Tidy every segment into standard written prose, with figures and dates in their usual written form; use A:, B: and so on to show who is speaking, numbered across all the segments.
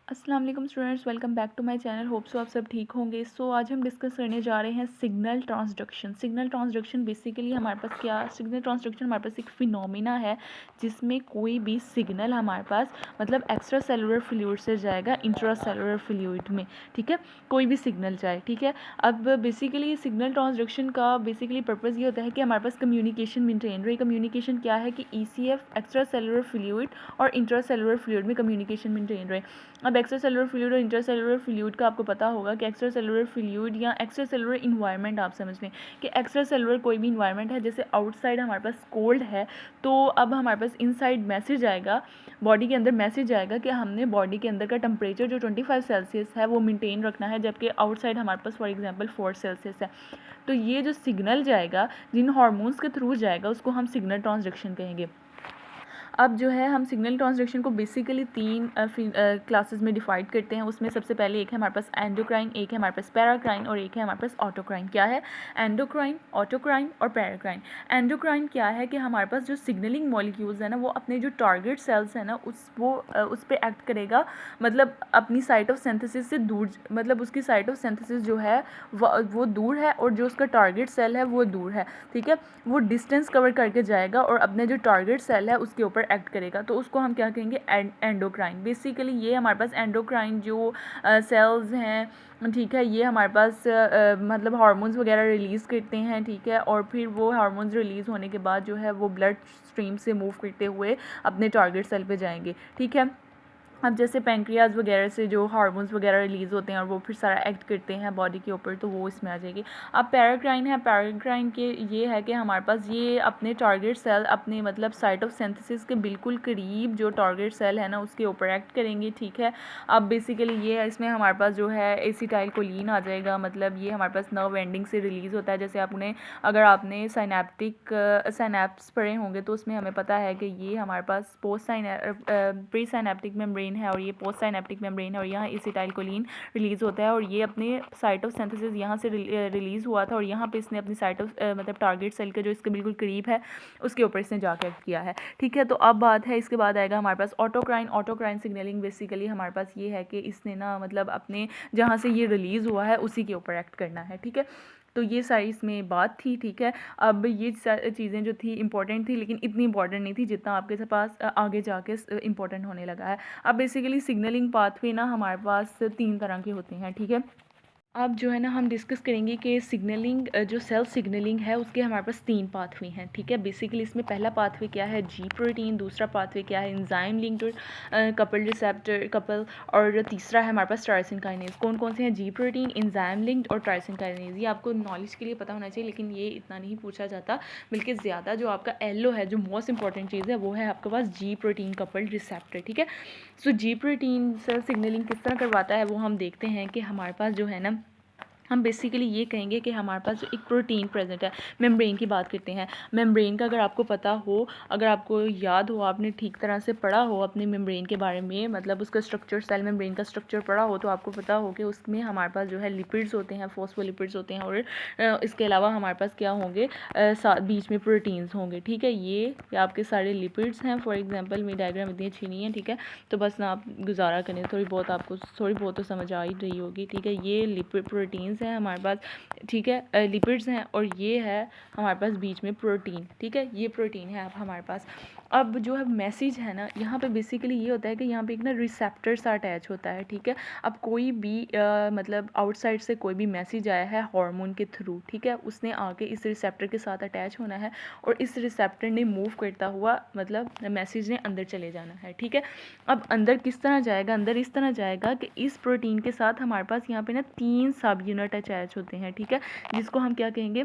A: अस्सलाम वालेकुम students, welcome back to my channel. Hope so आप सब ठीक होंगे। आज हम डिस्कस करने जा रहे हैं signal transduction. Signal transduction basically हमारे पास सिग्नल ट्रांसडक्शन हमारे पास एक फिनोमिना है जिसमें कोई भी सिग्नल हमारे पास मतलब एक्स्ट्रा सेलुलर फ्लूइड से जाएगा इंट्रा सेलुलर फ्लूइड में, ठीक है। कोई भी सिग्नल जाए, ठीक है। अब बेसिकली सिग्नल ट्रांसडक्शन का बेसिकली पर्पज़ ये होता है कि हमारे पास कम्युनिकेशन मेंटेन रहे। कम्युनिकेशन क्या है कि ECF एक्स्ट्रा सेलुलर फ्लूइड और इंट्रा सेलुलर फ्लूइड में कम्युनिकेशन मेंटेन रहे। अब एक्स्ट्रा सेलुलर फ्लूइड और इंट्रा सेलुलर फ्लूइड का आपको पता होगा कि एक्स्ट्रा सेलुलर फ्लूइड या एक्स्ट्रा सेलुलर इन्वायरमेंट आप समझ लें कि एक्स्ट्रा सेलुलर कोई भी इन्वायरमेंट है, जैसे आउटसाइड हमारे पास कोल्ड है तो अब हमारे पास इनसाइड मैसेज आएगा, बॉडी के अंदर मैसेज आएगा कि हमने बॉडी के अंदर का टेम्परेचर जो 25 सेल्सियस है वो मेंटेन रखना है, जबकि आउटसाइड हमारे पास फॉर एग्जांपल 4 सेल्सियस है। तो ये जो सिग्नल जाएगा जिन हार्मोन्स के थ्रू जाएगा उसको हम सिग्नल ट्रांसडक्शन कहेंगे। अब जो है हम सिग्नल ट्रांसडक्शन को बेसिकली 3 क्लासेस में डिवाइड करते हैं। उसमें सबसे पहले एक है हमारे पास एंडोक्राइन, एक है हमारे पास पैराक्राइन और एक है हमारे पास ऑटोक्राइन। क्या है? एंडोक्राइन, ऑटोक्राइन और पैराक्राइन। एंडोक्राइन क्या है कि हमारे पास जो सिग्नलिंग मॉलिक्यूल्स है ना वो अपने जो टारगेट सेल्स है ना उस पर एक्ट करेगा, मतलब अपनी साइट ऑफ सिंथेसिस से दूर, मतलब उसकी साइट ऑफ सिंथेसिस जो है वो दूर है और जो उसका टारगेट सेल है वो दूर है, ठीक है। वो डिस्टेंस कवर करके जाएगा और अपने जो टारगेट सेल है उसके ऊपर एक्ट करेगा, तो उसको हम क्या कहेंगे? एंडोक्राइन। बेसिकली ये हमारे पास एंडोक्राइन जो सेल्स हैं, ठीक है, ये हमारे पास मतलब हार्मोन्स वगैरह रिलीज़ करते हैं, ठीक है। और फिर वो हार्मोन्स रिलीज़ होने के बाद जो है वो ब्लड स्ट्रीम से मूव करते हुए अपने टारगेट सेल पे जाएंगे, ठीक है। अब जैसे पैंक्रियाज वगैरह से जो हार्मोन्स वगैरह रिलीज़ होते हैं और वो फिर सारा एक्ट करते हैं बॉडी के ऊपर, तो वो इसमें आ जाएगी। अब पैराक्राइन है, पैराक्राइन के ये है कि हमारे पास ये अपने टारगेट सेल अपने मतलब साइट ऑफ सिंथेसिस के बिल्कुल करीब जो टारगेट सेल है ना उसके ऊपर एक्ट करेंगे, ठीक है। अब बेसिकली ये इसमें हमारे पास जो है एसिटाइलकोलिन आ जाएगा, मतलब ये हमारे पास नर्व एंडिंग से रिलीज़ होता है। जैसे अगर आपने साइनेप्स पढ़े होंगे तो उसमें हमें पता है कि ये हमारे पास प्री साइनेप्टिक मेम्ब्रेन है और ये पोस्ट साइनेप्टिक मेम्ब्रेन है और यहाँ एसिटाइलकोलिन रिलीज़ होता है और ये अपने साइट ऑफ सिंथेसिस यहाँ से रिलीज़ हुआ था और यहाँ पे इसने अपनी साइट ऑफ मतलब टारगेट सेल के जो इसके बिल्कुल करीब है उसके ऊपर इसने जाकर किया है, ठीक है। तो अब बात है, इसके बाद आएगा हमारे पास ऑटोक्राइन। ऑटोक्राइन सिग्नलिंग बेसिकली हमारे पास ये है कि इसने ना मतलब अपने जहाँ से ये रिलीज़ हुआ है उसी के ऊपर एक्ट करना है, ठीक है। तो ये सारी इसमें बात थी, ठीक है। अब ये चीज़ें जो थी इंपॉर्टेंट थी लेकिन इतनी इंपॉर्टेंट नहीं थी जितना आपके पास आगे जाके इंपॉर्टेंट होने लगा है। अब बेसिकली सिग्नलिंग पाथवे ना हमारे पास 3 तरह के होते हैं, ठीक है। अब जो है ना हम डिस्कस करेंगे कि सिग्नलिंग जो सेल सिग्नलिंग है उसके हमारे पास 3 पाथवे हैं, ठीक है। बेसिकली इसमें पहला पाथवे क्या है? जी प्रोटीन। दूसरा पाथवे क्या है? Enzyme linked couple receptor couple. और तीसरा है हमारे पास टायरोसिन काइनेज। कौन कौन से हैं? जी प्रोटीन, एंजाइम लिंक्ड और टायरोसिन काइनेज। ये आपको नॉलेज के लिए पता होना चाहिए लेकिन ये इतना नहीं पूछा जाता, बल्कि ज़्यादा जो आपका एलो है, जो मोस्ट इंपॉर्टेंट चीज़ है वो है आपके पास जी प्रोटीन कपल्ड रिसेप्टर, ठीक है। सो जी प्रोटीन सेल सिग्नलिंग किस तरह करवाता है वो हम देखते हैं कि हमारे पास जो है ना हम बेसिकली ये कहेंगे कि हमारे पास जो एक प्रोटीन प्रेजेंट है। मेम्ब्रेन की बात करते हैं। मेम्ब्रेन का अगर आपको पता हो, अगर आपको याद हो, आपने ठीक तरह से पढ़ा हो अपने मेम्ब्रेन के बारे में, मतलब उसका स्ट्रक्चर, सेल मेम्ब्रेन का स्ट्रक्चर पढ़ा हो, तो आपको पता हो कि उसमें हमारे पास जो है लिपिड्स होते हैं, फॉस्फोलिपिड्स होते हैं और इसके अलावा हमारे पास क्या होंगे? बीच में प्रोटीन्स होंगे, ठीक है। ये आपके सारे लिपिड्स हैं। फॉर एग्जाम्पल मेरी डायग्राम इतनी अच्छी नहीं है, ठीक है, तो बस ना आप गुजारा करें, थोड़ी बहुत तो समझ आ ही रही होगी, ठीक है। ये लिपिड प्रोटीन्स हैं हमारे पास, ठीक है, लिपिड्स हैं और ये है हमारे पास बीच में प्रोटीन, ठीक है। ये प्रोटीन है अब हमारे पास। अब जो है मैसेज है ना यहाँ पे बेसिकली ये होता है कि यहाँ पे एक ना रिसेप्टर सा अटैच होता है, ठीक है। अब कोई भी मतलब आउटसाइड से कोई भी मैसेज आया है हार्मोन के थ्रू, ठीक है, उसने आके इस रिसेप्टर के साथ अटैच होना है और इस रिसेप्टर ने मूव करता हुआ मतलब मैसेज ने अंदर चले जाना है, ठीक है। अब अंदर किस तरह जाएगा? अंदर इस तरह जाएगा कि इस प्रोटीन के साथ हमारे पास यहाँ पे ना 3 सब यूनिट अटैच होते हैं, ठीक है, जिसको हम क्या कहेंगे?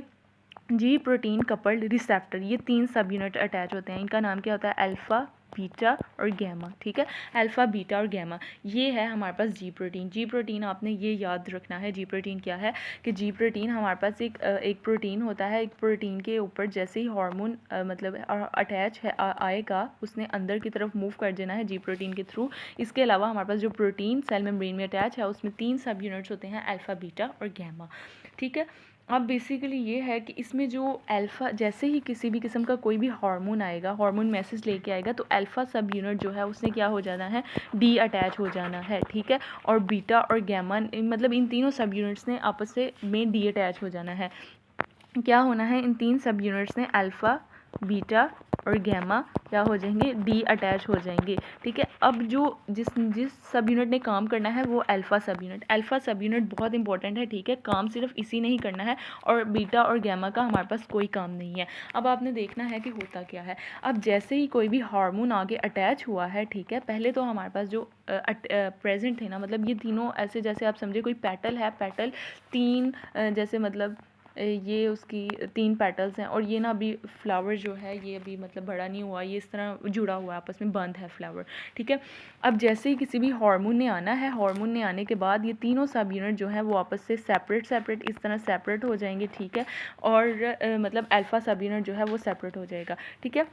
A: जी प्रोटीन कपल्ड रिसेप्टर। ये 3 सब यूनिट अटैच होते हैं। इनका नाम क्या होता है? अल्फ़ा, बीटा और गैमा, ठीक है। अल्फ़ा, बीटा और गैमा, ये है हमारे पास जी प्रोटीन। जी प्रोटीन आपने ये याद रखना है। जी प्रोटीन क्या है कि जी प्रोटीन हमारे पास एक प्रोटीन होता है। एक प्रोटीन के ऊपर जैसे ही हार्मोन मतलब अटैच है आएगा, उसने अंदर की तरफ मूव कर देना है जी प्रोटीन के थ्रू। इसके अलावा हमारे पास जो प्रोटीन सेल मेम्ब्रेन में अटैच है उसमें 3 सब यूनिट्स होते हैं, अल्फ़ा, बीटा और गैमा, ठीक है। अब बेसिकली ये है कि इसमें जो अल्फ़ा, जैसे ही किसी भी किस्म का कोई भी हार्मोन आएगा, हार्मोन मैसेज लेके आएगा, तो अल्फ़ा सब यूनिट जो है उसने क्या हो जाना है, डी अटैच हो जाना है, ठीक है। और बीटा और गैमा मतलब इन तीनों सब यूनिट्स ने आपस से में डी अटैच हो जाना है। क्या होना है, इन तीन सब यूनिट्स ने अल्फ़ा, बीटा और गैमा क्या हो जाएंगे, डी अटैच हो जाएंगे, ठीक है। अब जो जिस जिस सब यूनिट ने काम करना है वो अल्फ़ा सब यूनिट, अल्फ़ा सब यूनिट बहुत इंपॉर्टेंट है, ठीक है। काम सिर्फ इसी नहीं करना है, और बीटा और गैमा का हमारे पास कोई काम नहीं है। अब आपने देखना है कि होता क्या है। अब जैसे ही कोई भी हार्मोन आगे अटैच हुआ है, ठीक है, पहले तो हमारे पास जो प्रेजेंट थे ना, मतलब ये तीनों ऐसे, जैसे आप समझे कोई पेटल है, पेटल तीन जैसे मतलब ये उसकी तीन पेटल्स हैं, और ये ना अभी फ्लावर जो है ये अभी मतलब बड़ा नहीं हुआ, ये इस तरह जुड़ा हुआ है, आपस में बंद है फ्लावर, ठीक है। अब जैसे ही किसी भी हार्मोन ने आना है, हार्मोन ने आने के बाद ये तीनों सब यूनिट जो है वो आपस से सेपरेट इस तरह सेपरेट हो जाएंगे, ठीक है। और मतलब अल्फ़ा सब यूनिट जो है वो सेपरेट हो जाएगा, ठीक है।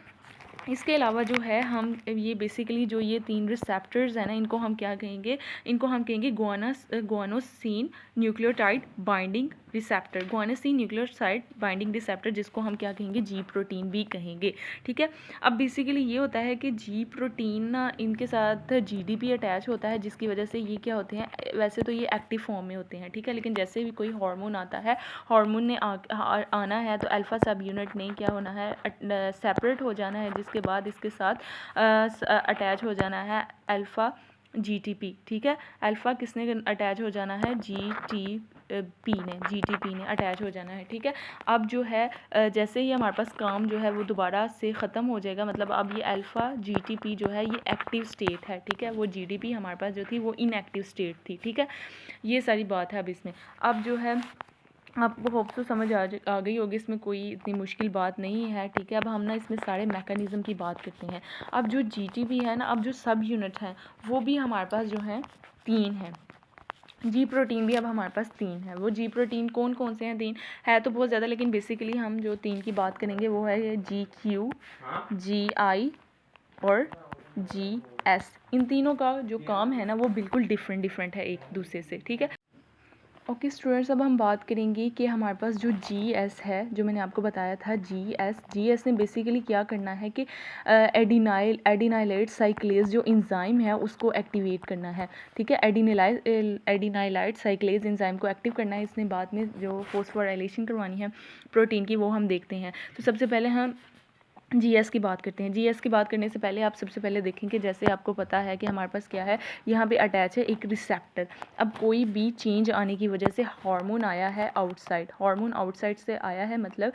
A: इसके अलावा जो है हम ये बेसिकली जो ये तीन रिसेप्टर्स हैं ना, इनको हम क्या कहेंगे, इनको हम कहेंगे guanosine nucleotide binding receptor, guanosine nucleotide binding receptor, जिसको हम क्या कहेंगे, जी प्रोटीन भी कहेंगे, ठीक है। अब बेसिकली ये होता है कि जी प्रोटीन ना, इनके साथ जीडीपी अटैच होता है, जिसकी वजह से ये क्या होते हैं, वैसे तो ये एक्टिव फॉर्म में होते हैं, ठीक है, लेकिन जैसे भी कोई हार्मोन आता है, हार्मोन ने आना है, तो अल्फ़ा सब यूनिट ने क्या होना है, सेपरेट हो जाना है, जिसके बाद इसके साथ अटैच हो जाना है अल्फ़ा जीटीपी, ठीक है। अल्फ़ा किसने अटैच हो जाना है, जीटीपी ने अटैच हो जाना है, ठीक है। अब जो है जैसे ही हमारे पास काम जो है वो दोबारा से ख़त्म हो जाएगा, मतलब अब ये अल्फ़ा जीटीपी जो है ये एक्टिव स्टेट है, ठीक है। वो जीडीपी हमारे पास जो थी वो इनएक्टिव स्टेट थी, ठीक है। ये सारी बात है अब इसमें। अब जो है आपको होप सो समझ आ गई होगी, इसमें कोई इतनी मुश्किल बात नहीं है, ठीक है। अब हम ना इसमें सारे मैकेनिज़्म की बात करते हैं। अब जो जीटीपी है ना, अब जो सब यूनिट हैं वो भी हमारे पास जो हैं तीन हैं। जी प्रोटीन भी अब हमारे पास तीन है। वो जी प्रोटीन कौन कौन से हैं, तीन है तो बहुत ज़्यादा, लेकिन बेसिकली हम जो तीन की बात करेंगे वो है जी क्यू, जी आई और जी एस। इन तीनों का जो काम है ना वो बिल्कुल डिफरेंट है एक दूसरे से, ठीक है। ओके स्टूडेंट्स, अब हम बात करेंगे कि हमारे पास जो जी एस है, जो मैंने आपको बताया था जी एस ने बेसिकली क्या करना है कि एडिनाइलेट साइक्लेज जो इंजाइम है उसको एक्टिवेट करना है, ठीक है। एडिनाइलाइट साइक्लेज इंजाइम को एक्टिव करना है, इसने बाद में जो फॉस्फोराइलेशन करवानी है प्रोटीन की वो हम देखते हैं। तो सबसे पहले हम जीएस की बात करते हैं। जीएस की बात करने से पहले आप सबसे पहले देखेंगे, जैसे आपको पता है कि हमारे पास क्या है, यहाँ पे अटैच है एक रिसेप्टर। अब कोई भी चेंज आने की वजह से हार्मोन आया है आउटसाइड, हार्मोन आउटसाइड से आया है मतलब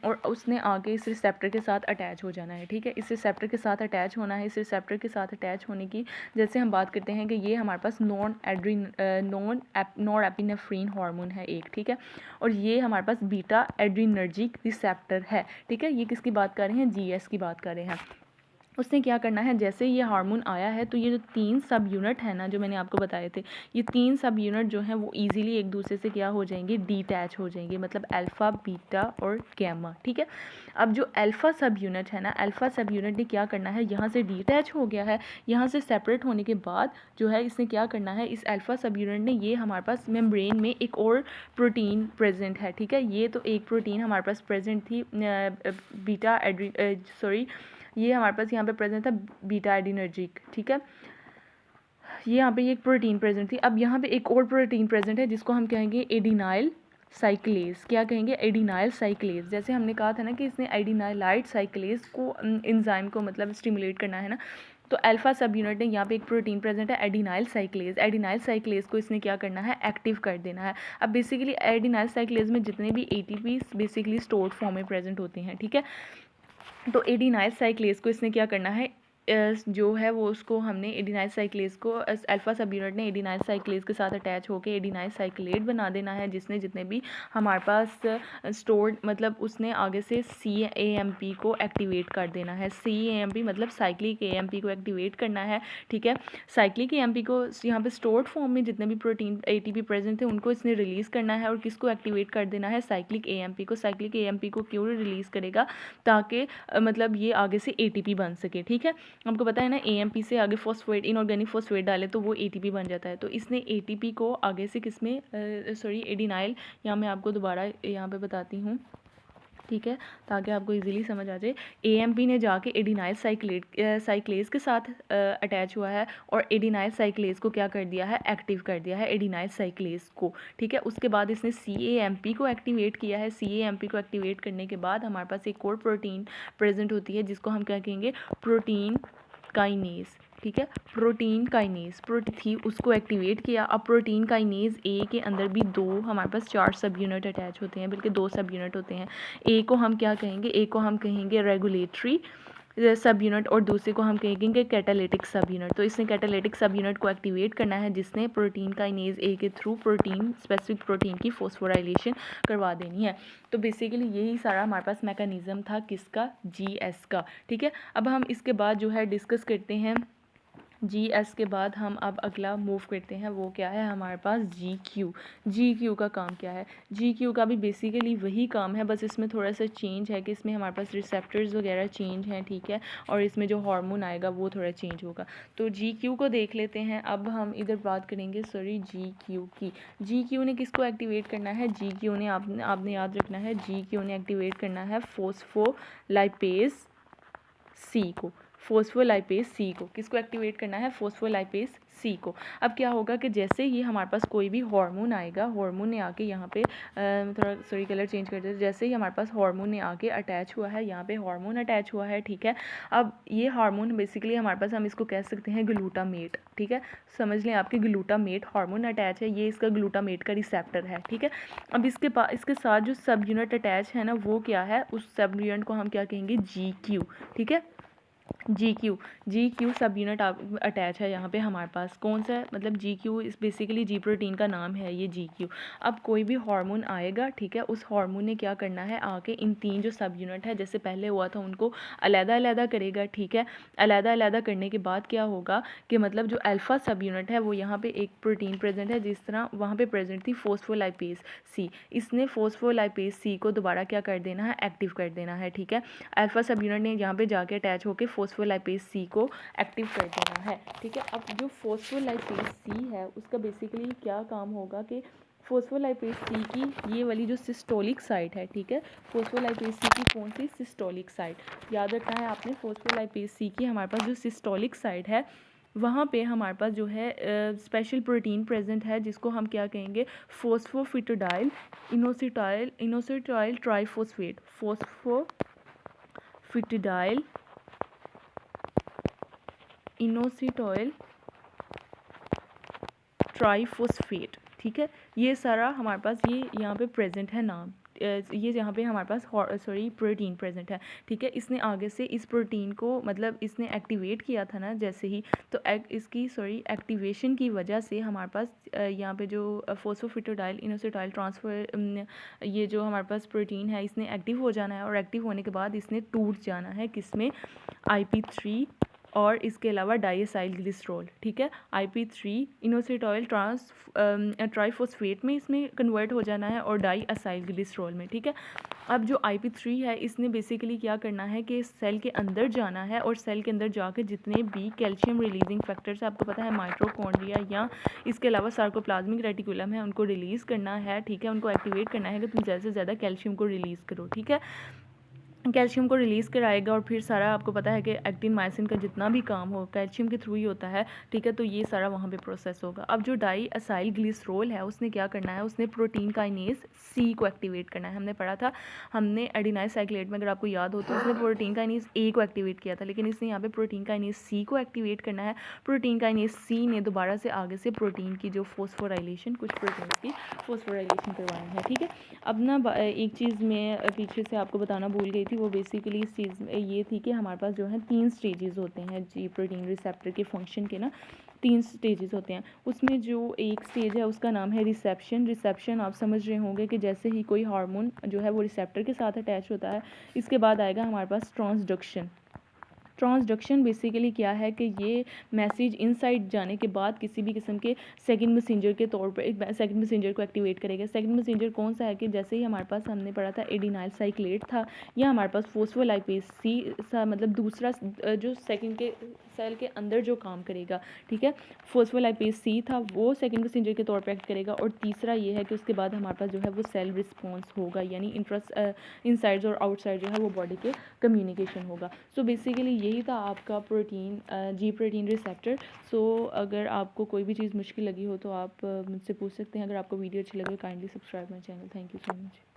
A: और उसने आगे इस रिसेप्टर के साथ अटैच हो जाना है, ठीक है। इस रिसेप्टर के साथ अटैच होना है, इस रिसेप्टर के साथ अटैच होने की जैसे हम बात करते हैं कि ये हमारे पास नॉन एपिनेफ्रीन हार्मोन है एक, ठीक है। और ये हमारे पास बीटा एड्रीनर्जिक रिसेप्टर है, ठीक है। ये किसकी बात कर रहे हैं, जीएस की बात कर रहे हैं। उसने क्या करना है, जैसे ये हार्मोन आया है तो ये जो तीन सब यूनिट है ना, जो मैंने आपको बताए थे, ये तीन सब यूनिट जो हैं वो इजीली एक दूसरे से क्या हो जाएंगे, डीटैच हो जाएंगे, मतलब अल्फ़ा, बीटा और गैमा, ठीक है। अब जो अल्फ़ा सब यूनिट है ना, अल्फ़ा सब यूनिट ने क्या करना है, यहाँ से डीटैच हो गया है, यहाँ से सेपरेट होने के बाद जो है इसने क्या करना है, इस अल्फ़ा सब यूनिट ने, ये हमारे पास मेम्ब्रेन में एक और प्रोटीन प्रेजेंट है, ठीक है। ये तो एक प्रोटीन हमारे पास प्रेजेंट थी बीटा ये हमारे पास यहाँ पे प्रेजेंट था बीटा एडिनर्जिक, ठीक है। ये यहाँ पे ये एक प्रोटीन प्रेजेंट थी। अब यहाँ पे एक और प्रोटीन प्रेजेंट है जिसको हम कहेंगे एडिनाइल साइक्लेज। क्या कहेंगे, एडिनाइल साइक्लेज। जैसे हमने कहा था ना कि इसने एडिनाइलाइट साइक्लेज को एंजाइम को मतलब स्टिमुलेट करना है ना, तो अल्फा सब यूनिट ने यहाँ पे एक प्रोटीन प्रेजेंट है एडिनाइल साइक्लेज। एडिनाइल साइक्लेज को इसने क्या करना है, एक्टिव कर देना है। अब बेसिकली एडिनाइल साइक्लेज में जितने भी एटीपी बेसिकली स्टोर्ड फॉर्म में प्रेजेंट होते हैं, ठीक है। तो एडिनाइल साइक्लेज को इसने क्या करना है, जो है वो उसको हमने एडिनाइल साइक्लेज को अल्फ़ा सब यूनिट ने एडिनाइल साइक्लेज के साथ अटैच होकर एडिनाइल साइक्लेट बना देना है, जिसने जितने भी हमारे पास स्टोर्ड मतलब उसने आगे से CAMP को एक्टिवेट कर देना है। CAMP मतलब साइक्लिक AMP को एक्टिवेट करना है, ठीक है। साइक्लिक AMP को यहाँ पे स्टोर्ड फॉर्म में जितने भी प्रोटीन ATP प्रेजेंट थे उनको इसने रिलीज़ करना है, और किसको एक्टिवेट कर देना है, साइक्लिक AMP को। साइक्लिक AMP को क्यों रिलीज़ करेगा, ताकि मतलब ये आगे से ATP बन सके, ठीक है। आपको पता है ना, AMP से आगे फॉस्फेट, इनऑर्गेनिक फॉस्फेट डाले तो वो ATP बन जाता है। तो इसने ATP को आगे से किस में सॉरी एडिनाइल, यहाँ मैं आपको दोबारा यहाँ पे बताती हूँ, ठीक है, ताकि आपको इजीली समझ आ जाए। AMP ने जाके एडिनाइल साइक्लेज के साथ अटैच हुआ है और एडिनाइल साइक्लेज को क्या कर दिया है, एक्टिव कर दिया है एडिनाइल साइक्लेज को, ठीक है। उसके बाद इसने CAMP को एक्टिवेट किया है। CAMP को एक्टिवेट करने के बाद हमारे पास एक और प्रोटीन प्रेजेंट होती है जिसको हम क्या कहेंगे, प्रोटीन काइनेज, ठीक है। प्रोटीन काइनेज प्रोटीन थी, उसको एक्टिवेट किया। अब प्रोटीन काइनेज ए के अंदर भी दो, हमारे पास 4 सब यूनिट अटैच होते हैं, बल्कि 2 सब यूनिट होते हैं। ए को हम क्या कहेंगे, ए को हम कहेंगे रेगुलेटरी सब यूनिट और दूसरे को हम कहेंगे कैटालिटिक सब यूनिट। तो इसने कैटालिटिक सब यूनिट को एक्टिवेट करना है जिसने प्रोटीन काइनेज ए के थ्रू प्रोटीन स्पेसिफिक प्रोटीन की फॉस्फोराइलेशन करवा देनी है। तो बेसिकली यही सारा हमारे पास मैकेनिज्म था किसका, GS का, ठीक है। अब हम इसके बाद जो है डिस्कस करते हैं GS के बाद हम अब अगला मूव करते हैं, वो क्या है हमारे पास GQ। GQ का काम क्या है, GQ का भी बेसिकली वही काम है, बस इसमें थोड़ा सा चेंज है कि इसमें हमारे पास रिसेप्टर्स वगैरह चेंज हैं, ठीक है, और इसमें जो हार्मोन आएगा वो थोड़ा चेंज होगा। तो GQ को देख लेते हैं। अब हम इधर बात करेंगे GQ की। GQ ने किसको एक्टिवेट करना है, GQ ने आपने याद रखना है, GQ ने एक्टिवेट करना है फॉस्फोलाइपेज C को। फॉस्फोलाइपेज C को किसको एक्टिवेट करना है, फॉस्फोलाइपेज C को। अब क्या होगा कि जैसे ही हमारे पास कोई भी हार्मोन आएगा, हार्मोन ने आके यहाँ पे थोड़ा सॉरी कलर चेंज कर देते, जैसे ही हमारे पास हार्मोन ने आके अटैच हुआ है, यहाँ पे हार्मोन अटैच हुआ है, ठीक है। अब ये हार्मोन बेसिकली हमारे पास, हम इसको कह सकते हैं ग्लूटामेट, ठीक है, समझ लें आपके ग्लूटामेट हार्मोन अटैच है, ये इसका ग्लूटामेट का रिसेप्टर है, ठीक है। अब इसके साथ जो सब यूनिट अटैच है ना, वो क्या है, उस सब यूनिट को हम क्या कहेंगे, GQ, ठीक है। GQ सब यूनिट अटैच है यहाँ पे हमारे पास, कौन सा है, मतलब GQ इस बेसिकली जी प्रोटीन का नाम है ये GQ। अब कोई भी हार्मोन आएगा, ठीक है, उस हार्मोन ने क्या करना है, आके इन 3 जो सब यूनिट है जैसे पहले हुआ था उनको अलग-अलग करेगा, ठीक है। अलग-अलग करने के बाद क्या होगा कि मतलब जो अल्फ़ा सब यूनिट है वो यहाँ पे एक प्रोटीन प्रेजेंट है, जिस तरह वहाँ पे प्रेजेंट थी फॉस्फोलाइपेज C, इसने फॉस्फोलाइपेज C को दोबारा क्या कर देना है, एक्टिव कर देना है, ठीक है। अल्फ़ा सब यूनिट ने यहाँ पे जाके अटैच होकर फॉस्फोलाइपेज C को एक्टिव कर देना है, ठीक है। अब जो फॉस्फोलाइपेज C है उसका बेसिकली क्या काम होगा कि फॉस्फोलाइपेज C की ये वाली जो सिस्टोलिक साइट है, ठीक है, फॉस्फोलाइपेज C की कौन सी, सिस्टोलिक साइट, याद रखना है आपने। फॉस्फोलाइपेज C की हमारे पास जो सिस्टोलिक साइट है वहाँ पे हमारे पास जो है स्पेशल प्रोटीन प्रेजेंट है जिसको हम क्या कहेंगे, फॉस्फोफिटोडाइल इनोसिटाइल ट्राइफॉस्फेट, फॉस्फोफिटोडाइल इनोसिटाइल ट्राइफॉस्फेट, ठीक है। ये सारा हमारे पास ये यहाँ पे प्रेजेंट है नाम, ये यहाँ पे हमारे पास प्रोटीन प्रेजेंट है, ठीक है। इसने आगे से इस प्रोटीन को मतलब इसने एक्टिवेट किया था ना जैसे ही, तो इसकी एक्टिवेशन की वजह से हमारे पास यहाँ पे जो फॉस्फोफिटोडाइल इनोसिटाइल ट्रांसफर ये जो हमारे पास प्रोटीन है इसने एक्टिव हो जाना है, और एक्टिव होने के बाद इसने टूट जाना है किसमें, IP3 और इसके अलावा डाइएसाइल ग्लिसरॉल, ठीक है। IP3 इनोसिटाइल ट्राइफॉस्फेट में इसमें कन्वर्ट हो जाना है और डाइएसाइल ग्लिसरॉल में, ठीक है। अब जो IP3 है इसने बेसिकली क्या करना है कि सेल के अंदर जाना है और सेल के अंदर जाकर जितने भी कैल्शियम रिलीजिंग फैक्टर्स आपको पता है माइटोकॉन्ड्रिया या इसके अलावा सार्कोप्लाज्मिक रेटिकुलम है उनको रिलीज़ करना है, ठीक है, उनको एक्टिवेट करना है कि तुम ज़्यादा से ज़्यादा कैल्शियम को रिलीज़ करो, ठीक है। कैल्शियम को रिलीज़ कराएगा और फिर सारा आपको पता है कि एक्टिन मायोसिन का जितना भी काम हो कैल्शियम के थ्रू ही होता है, ठीक है। तो ये सारा वहाँ पे प्रोसेस होगा। अब जो डाइएसाइल ग्लिसरॉल है उसने क्या करना है, उसने प्रोटीन काइनेज C को एक्टिवेट करना है। हमने पढ़ा था, हमने एडिनाइल साइक्लेट में अगर आपको याद हो तो उसने प्रोटीन काइनेज A को एक्टिवेट किया था, लेकिन इसने यहाँ पे प्रोटीन काइनेज C को एक्टिवेट करना है। प्रोटीन काइनेज C ने दोबारा से आगे से प्रोटीन की जो फॉस्फोराइलेशन, कुछ प्रोटीन की फॉस्फोराइलेशन करवानी है, ठीक है। अब ना एक चीज़ मैं पीछे से आपको बताना भूल गई थी, वो बेसिकली इस चीज़ में ये थी कि हमारे पास जो है 3 स्टेजेस होते हैं जी प्रोटीन रिसेप्टर के फंक्शन के ना, 3 स्टेजेस होते हैं। उसमें जो एक स्टेज है उसका नाम है रिसेप्शन आप समझ रहे होंगे कि जैसे ही कोई हार्मोन जो है वो रिसेप्टर के साथ अटैच होता है, इसके बाद आएगा हमारे पास ट्रांसडक्शन, ट्रांसडक्शन बेसिकली क्या है कि ये मैसेज इनसाइड जाने के बाद किसी भी किस्म के सेकंड मैसेंजर के तौर पर एक सेकंड मैसेंजर को एक्टिवेट करेगा। सेकंड मैसेंजर कौन सा है कि जैसे ही हमारे पास हमने पढ़ा था एडिनाइल साइक्लेट था, या हमारे पास फोस्फोलाइपेज सी सा मतलब दूसरा जो सेकंड के सेल के अंदर जो काम करेगा, ठीक है, फोस्फोलाइपेज सी था, वो सेकंड मैसेंजर के तौर पर एक्ट करेगा। और तीसरा ये है कि उसके बाद हमारे पास जो है वो सेल रिस्पॉन्स होगा, यानी इनसाइड्स और आउटसाइड जो है वो बॉडी के कम्युनिकेशन होगा। सो बेसिकली यही था आपका प्रोटीन जी प्रोटीन रिसेप्टर। सो अगर आपको कोई भी चीज़ मुश्किल लगी हो तो आप मुझसे पूछ सकते हैं। अगर आपको वीडियो अच्छी लगे kindly subscribe my channel. Thank you so much.